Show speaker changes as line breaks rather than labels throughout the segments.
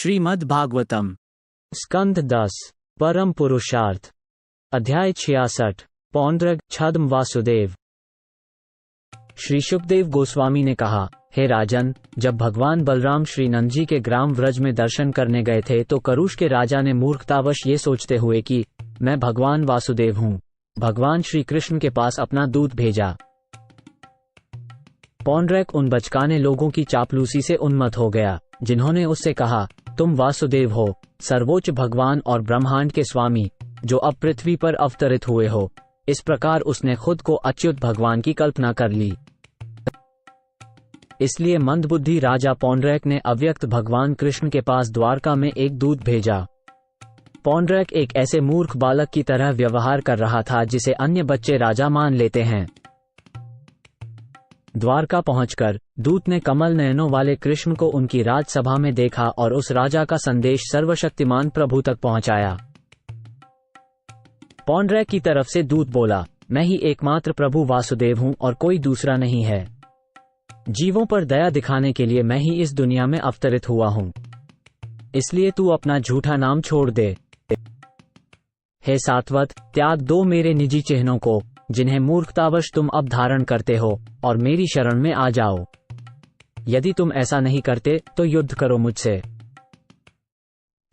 श्रीमद् भागवतम
स्कंध 10 परम पुरुषार्थ अध्याय 66 पौंड्रक छद्म वासुदेव। श्री शुकदेव गोस्वामी ने कहा, हे राजन, जब भगवान बलराम श्री नंद जी के ग्राम व्रज में दर्शन करने गए थे तो करुष के राजा ने मूर्खतावश ये सोचते हुए कि मैं भगवान वासुदेव हूँ, भगवान श्री कृष्ण के पास अपना दूत भेजा। पौंड्रक उन बचकाने लोगों की चापलूसी से उन्मत्त हो गया जिन्होंने उससे कहा, तुम वासुदेव हो, सर्वोच्च भगवान और ब्रह्मांड के स्वामी, जो अब पृथ्वी पर अवतरित हुए हो। इस प्रकार उसने खुद को अच्युत भगवान की कल्पना कर ली। इसलिए मंदबुद्धि राजा पौंड्रक ने अव्यक्त भगवान कृष्ण के पास द्वारका में एक दूत भेजा। पौंड्रक एक ऐसे मूर्ख बालक की तरह व्यवहार कर रहा था जिसे अन्य बच्चे राजा मान लेते हैं। द्वारका पहुंचकर दूत ने कमल नयनों वाले कृष्ण को उनकी राजसभा में देखा और उस राजा का संदेश सर्वशक्तिमान प्रभु तक पहुंचाया। पौंड्रक की तरफ से दूत बोला, मैं ही एकमात्र प्रभु वासुदेव हूं और कोई दूसरा नहीं है। जीवों पर दया दिखाने के लिए मैं ही इस दुनिया में अवतरित हुआ हूं, इसलिए तू अपना झूठा नाम छोड़ दे। हे सात्वत, त्याग दो मेरे निजी चिन्हों को जिन्हें मूर्खतावश तुम अब धारण करते हो और मेरी शरण में आ जाओ। यदि तुम ऐसा नहीं करते तो युद्ध करो मुझसे।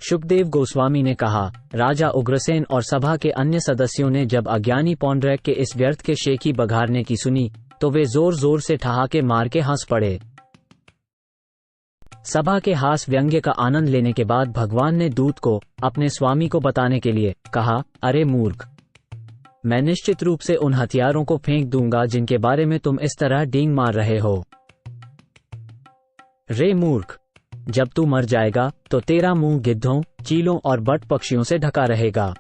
शुकदेव गोस्वामी ने कहा, राजा उग्रसेन और सभा के अन्य सदस्यों ने जब अज्ञानी पौंड्रक के इस व्यर्थ के शेखी बघारने की सुनी तो वे जोर जोर से ठहाके मार के हंस पड़े। सभा के हास व्यंग्य का आनंद लेने के बाद भगवान ने दूत को अपने स्वामी को बताने के लिए कहा, अरे मूर्ख, मैं निश्चित रूप से उन हथियारों को फेंक दूंगा जिनके बारे में तुम इस तरह डींग मार रहे हो। रे मूर्ख, जब तू मर जाएगा तो तेरा मुंह गिद्धों, चीलों और बट पक्षियों से ढका रहेगा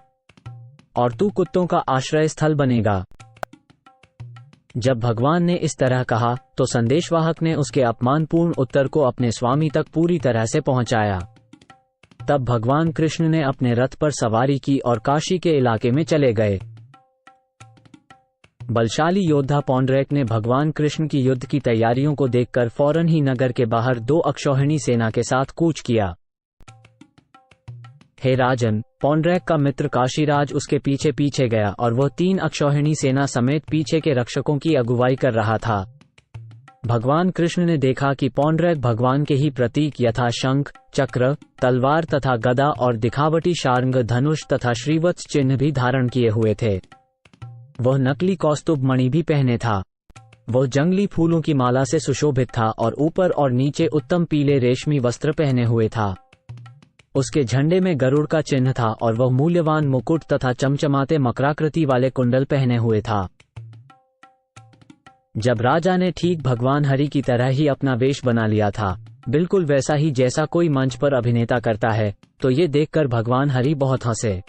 और तू कुत्तों का आश्रय स्थल बनेगा। जब भगवान ने इस तरह कहा तो संदेशवाहक ने उसके अपमानपूर्ण उत्तर को अपने स्वामी तक पूरी तरह से पहुंचाया। तब भगवान कृष्ण ने अपने रथ पर सवारी की और काशी के इलाके में चले गए। बलशाली योद्धा पौंड्रक ने भगवान कृष्ण की युद्ध की तैयारियों को देखकर फौरन ही नगर के बाहर 2 अक्षौहिणी सेना के साथ कूच किया। हे राजन, पौंड्रक का मित्र काशीराज उसके पीछे पीछे गया और वह 3 अक्षौहिणी सेना समेत पीछे के रक्षकों की अगुवाई कर रहा था। भगवान कृष्ण ने देखा कि पौंड्रक भगवान के ही प्रतीक यथा शंख, चक्र, तलवार तथा गदा और दिखावटी शार्ंग, धनुष तथा श्रीवत्स चिन्ह भी धारण किए हुए थे। वह नकली कौस्तुभ मणि भी पहने था। वह जंगली फूलों की माला से सुशोभित था और ऊपर और नीचे उत्तम पीले रेशमी वस्त्र पहने हुए था। उसके झंडे में गरुड़ का चिन्ह था और वह मूल्यवान मुकुट तथा चमचमाते मकराकृति वाले कुंडल पहने हुए था। जब राजा ने ठीक भगवान हरि की तरह ही अपना वेश बना लिया था, बिल्कुल वैसा ही जैसा कोई मंच पर अभिनेता करता है, तो ये देखकर भगवान हरि बहुत हंसे।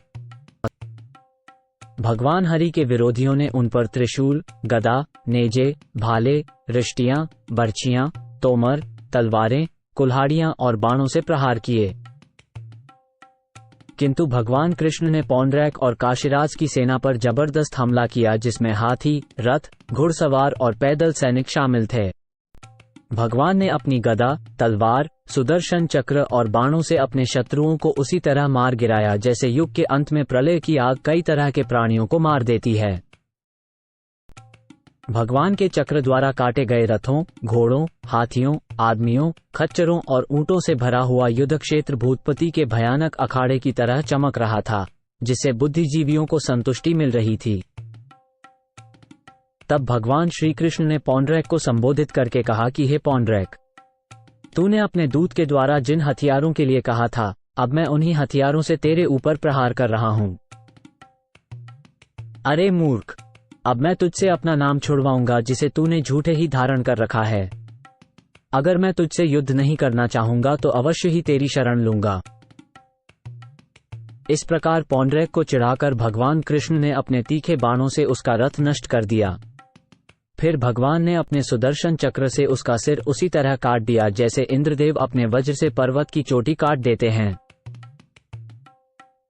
भगवान हरि के विरोधियों ने उन पर त्रिशूल, गदा, नेजे, भाले, रिश्तियां, बर्छियां, तोमर, तलवारें, कुल्हाड़ियां और बाणों से प्रहार किए। किंतु भगवान कृष्ण ने पौंड्रक और काशीराज की सेना पर जबरदस्त हमला किया जिसमें हाथी, रथ, घुड़सवार और पैदल सैनिक शामिल थे। भगवान ने अपनी गदा, तलवार, सुदर्शन चक्र और बाणों से अपने शत्रुओं को उसी तरह मार गिराया जैसे युग के अंत में प्रलय की आग कई तरह के प्राणियों को मार देती है। भगवान के चक्र द्वारा काटे गए रथों, घोड़ों, हाथियों, आदमियों, खच्चरों और ऊंटों से भरा हुआ युद्ध क्षेत्र भूतपति के भयानक अखाड़े की तरह चमक रहा था, जिससे बुद्धिजीवियों को संतुष्टि मिल रही थी। तब भगवान श्री कृष्ण ने पौंड्रक को संबोधित करके कहा कि हे पौंड्रक, तूने अपने दूत के द्वारा जिन हथियारों के लिए कहा था, अब मैं उन्हीं हथियारों से तेरे ऊपर प्रहार कर रहा हूं। अरे मूर्ख, अब मैं तुझसे अपना नाम छुड़वाऊंगा जिसे तूने झूठे ही धारण कर रखा है। अगर मैं तुझसे युद्ध नहीं करना चाहूंगा तो अवश्य ही तेरी शरण लूंगा। इस प्रकार पौंड्रक को चिढ़ाकर भगवान कृष्ण ने अपने तीखे बाणों से उसका रथ नष्ट कर दिया। फिर भगवान ने अपने सुदर्शन चक्र से उसका सिर उसी तरह काट दिया जैसे इंद्रदेव अपने वज्र से पर्वत की चोटी काट देते हैं।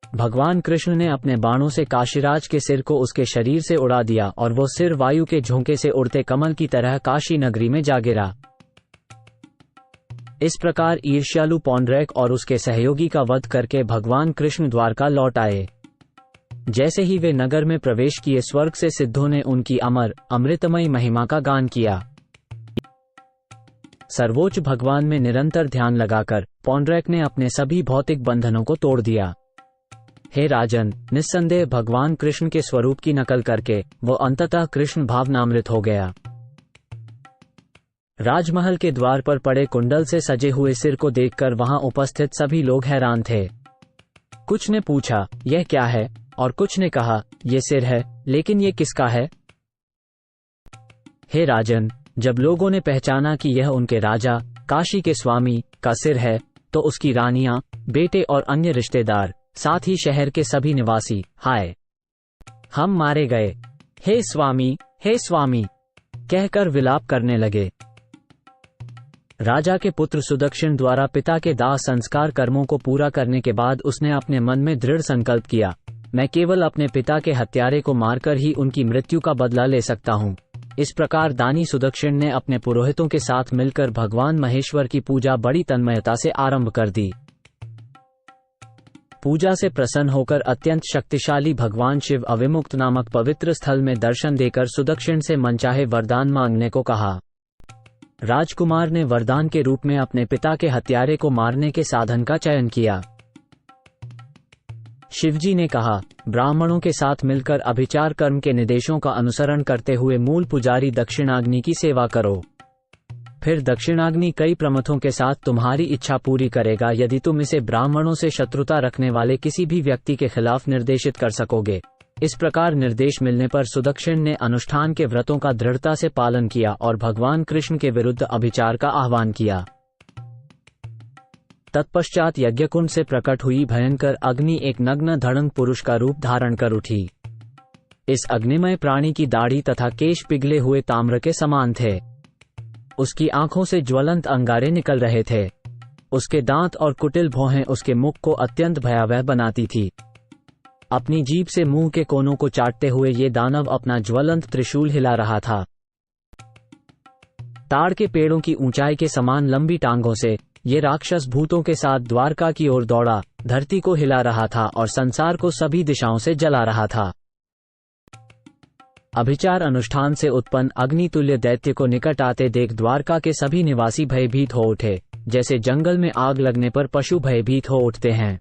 भगवान कृष्ण ने अपने बाणों से काशीराज के सिर को उसके शरीर से उड़ा दिया और वो सिर वायु के झोंके से उड़ते कमल की तरह काशी नगरी में जा गिरा। इस प्रकार ईर्ष्यालु पौंड्रेक और उसके सहयोगी का वध करके भगवान कृष्ण द्वारका लौट आए। जैसे ही वे नगर में प्रवेश किए, स्वर्ग से सिद्धों ने उनकी अमर अमृतमयी महिमा का गान किया। सर्वोच्च भगवान में निरंतर ध्यान लगाकर पौंड्रेक ने अपने सभी भौतिक बंधनों को तोड़ दिया। हे राजन, निस्संदेह भगवान कृष्ण के स्वरूप की नकल करके वो अंततः कृष्ण भावनामृत हो गया। राजमहल के द्वार पर पड़े कुंडल से सजे हुए सिर को देखकर वहां उपस्थित सभी लोग हैरान थे। कुछ ने पूछा, यह क्या है? और कुछ ने कहा, ये सिर है, लेकिन ये किसका है? हे राजन, जब लोगों ने पहचाना कि यह उनके राजा काशी के स्वामी का सिर है, तो उसकी रानियां, बेटे और अन्य रिश्तेदार, साथ ही शहर के सभी निवासी, हाय हम मारे गए, हे स्वामी कहकर विलाप करने लगे। राजा के पुत्र सुदक्षिण द्वारा पिता के दाह संस्कार कर्मों को पूरा करने के बाद उसने अपने मन में दृढ़ संकल्प किया, मैं केवल अपने पिता के हत्यारे को मारकर ही उनकी मृत्यु का बदला ले सकता हूँ। इस प्रकार दानी सुदक्षिण ने अपने पुरोहितों के साथ मिलकर भगवान महेश्वर की पूजा बड़ी तन्मयता से आरंभ कर दी। पूजा से प्रसन्न होकर अत्यंत शक्तिशाली भगवान शिव अविमुक्त नामक पवित्र स्थल में दर्शन देकर सुदक्षिण से मनचाहे वरदान मांगने को कहा। राजकुमार ने वरदान के रूप में अपने पिता के हत्यारे को मारने के साधन का चयन किया। शिवजी ने कहा, ब्राह्मणों के साथ मिलकर अभिचार कर्म के निर्देशों का अनुसरण करते हुए मूल पुजारी दक्षिणाग्नि की सेवा करो। फिर दक्षिणाग्नि कई प्रमथों के साथ तुम्हारी इच्छा पूरी करेगा यदि तुम इसे ब्राह्मणों से शत्रुता रखने वाले किसी भी व्यक्ति के खिलाफ निर्देशित कर सकोगे। इस प्रकार निर्देश मिलने पर सुदक्षिण ने अनुष्ठान के व्रतों का दृढ़ता से पालन किया और भगवान कृष्ण के विरुद्ध अभिचार का आह्वान किया। तत्पश्चात यज्ञकुंड से प्रकट हुई भयंकर अग्नि एक नग्न धड़ंग पुरुष का रूप धारण कर उठी। इस अग्निमय प्राणी की दाढ़ी तथा केश पिघले हुए ताम्र के समान थे। उसकी आंखों से ज्वलंत अंगारे निकल रहे थे। उसके दांत और कुटिल भौहें उसके मुख को अत्यंत भयावह बनाती थी। अपनी जीभ से मुंह के कोनों को चाटते हुए ये दानव अपना ज्वलंत त्रिशूल हिला रहा था। ताड़ के पेड़ों की ऊंचाई के समान लंबी टांगों से ये राक्षस भूतों के साथ द्वारका की ओर दौड़ा, धरती को हिला रहा था और संसार को सभी दिशाओं से जला रहा था। अभिचार अनुष्ठान से उत्पन्न अग्नितुल्य दैत्य को निकट आते देख द्वारका के सभी निवासी भयभीत हो उठे, जैसे जंगल में आग लगने पर पशु भयभीत हो उठते हैं।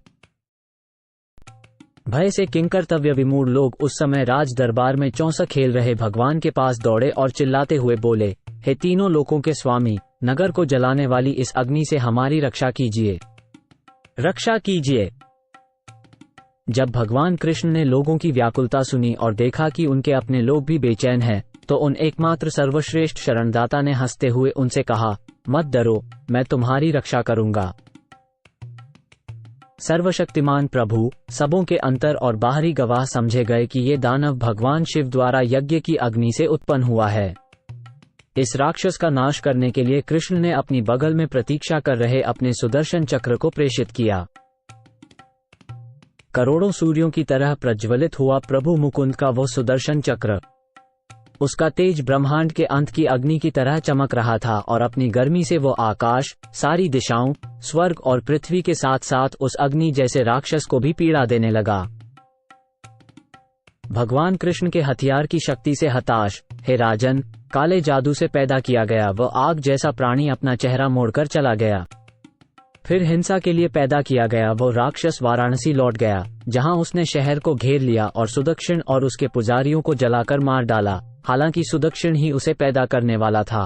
भय से किंकर्तव्य विमूढ़ लोग उस समय राज दरबार में चौंसा खेल रहे भगवान के पास दौड़े और चिल्लाते हुए बोले, हे तीनों लोकों के स्वामी, नगर को जलाने वाली इस अग्नि से हमारी रक्षा कीजिए, रक्षा कीजिए। जब भगवान कृष्ण ने लोगों की व्याकुलता सुनी और देखा कि उनके अपने लोग भी बेचैन हैं, तो उन एकमात्र सर्वश्रेष्ठ शरणदाता ने हंसते हुए उनसे कहा, मत डरो, मैं तुम्हारी रक्षा करूंगा। सर्वशक्तिमान प्रभु सबों के अंतर और बाहरी गवाह समझे गए कि ये दानव भगवान शिव द्वारा यज्ञ की अग्नि से उत्पन्न हुआ है। इस राक्षस का नाश करने के लिए कृष्ण ने अपनी बगल में प्रतीक्षा कर रहे अपने सुदर्शन चक्र को प्रेषित किया। करोड़ों सूर्यों की तरह प्रज्वलित हुआ प्रभु मुकुंद का वो सुदर्शन चक्र। उसका तेज ब्रह्मांड के अंत की अग्नि की तरह चमक रहा था और अपनी गर्मी से वो आकाश, सारी दिशाओं, स्वर्ग और पृथ्वी के साथ साथ उस अग्नि जैसे राक्षस को भी पीड़ा देने लगा। भगवान कृष्ण के हथियार की शक्ति से हताश, हे राजन, काले जादू से पैदा किया गया वह आग जैसा प्राणी अपना चेहरा मोड़कर चला गया। फिर हिंसा के लिए पैदा किया गया वो राक्षस वाराणसी लौट गया, जहां उसने शहर को घेर लिया और सुदक्षिण और उसके पुजारियों को जलाकर मार डाला, हालांकि सुदक्षिण ही उसे पैदा करने वाला था।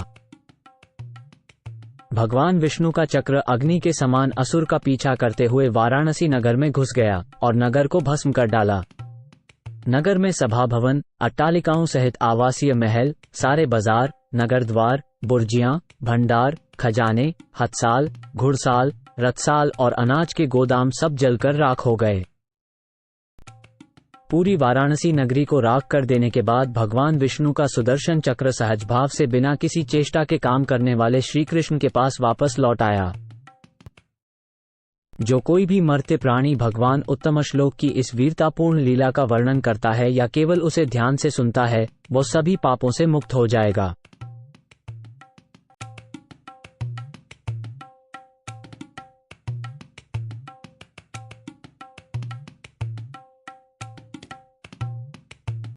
भगवान विष्णु का चक्र अग्नि के समान असुर का पीछा करते हुए वाराणसी नगर में घुस गया और नगर को भस्म कर डाला। नगर में सभा भवन, अट्टालिकाओं सहित आवासीय महल, सारे बाजार, नगर द्वार, बुर्जियां, भंडार, खजाने, हथसाल, घुड़साल, रथसाल और अनाज के गोदाम सब जलकर राख हो गए। पूरी वाराणसी नगरी को राख कर देने के बाद भगवान विष्णु का सुदर्शन चक्र सहज भाव से बिना किसी चेष्टा के काम करने वाले श्री कृष्ण के पास वापस लौट आया। जो कोई भी मरते प्राणी भगवान उत्तम श्लोक की इस वीरतापूर्ण लीला का वर्णन करता है या केवल उसे ध्यान से सुनता है, वो सभी पापों से मुक्त हो जाएगा।